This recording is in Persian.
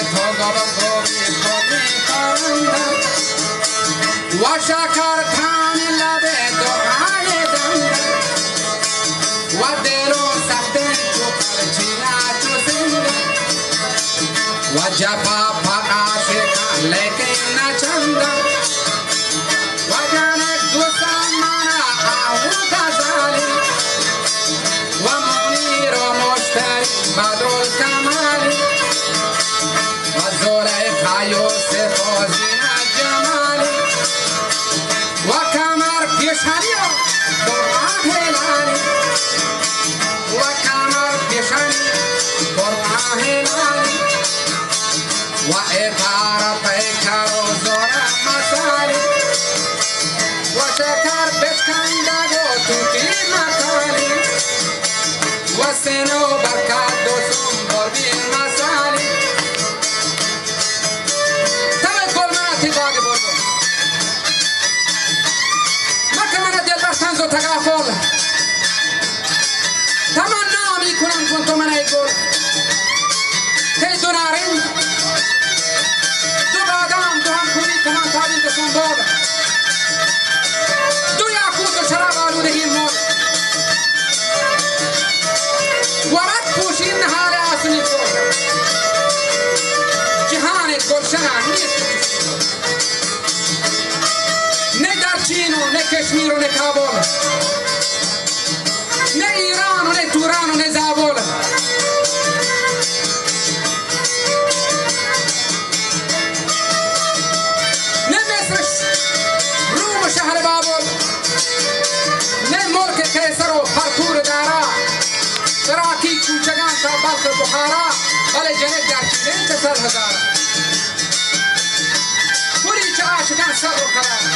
تو گرگوی خودی کرندم و شکر تان لب دعای دندم و دلو سخته تو پرچینا تو زنده و جفا پاکاش کن لیکن نچندم و جانک دوستان مانا آوتا زالی و منیر و مشتری بدل کمالی و زلیخا یوسف و زینا جمالی و کمر پیشانی و قرآن هلالی و کمر پیشانی قرآن هلالی و اتار پیکر و زور مسالی و شکر بچکندگ و توتی مکالی و سنو برکت و سنبردی مسالی تمت گل مناتی باقی بردو مکه من دل برسنز و تقافل تمنا می کنم کن تو من ای گل که دو نارنج دو بادام دو هم کنی که من تابین که سنباد دو یاقوت و شراب آلودگی مول ورد پوشین نهال آسونی کن جهان گلشنان نیست نه در چین و نه کشمیر و نه کابل نه ایران و نه توران و نه زابل نه مصر روم و شهر بابل نه ملک کیسر و پرتور دارا سراکی کوچگان تا بلخ بخارا بله جنگ در چین چه 100,000 پوری چه عاشقان صبر و قرار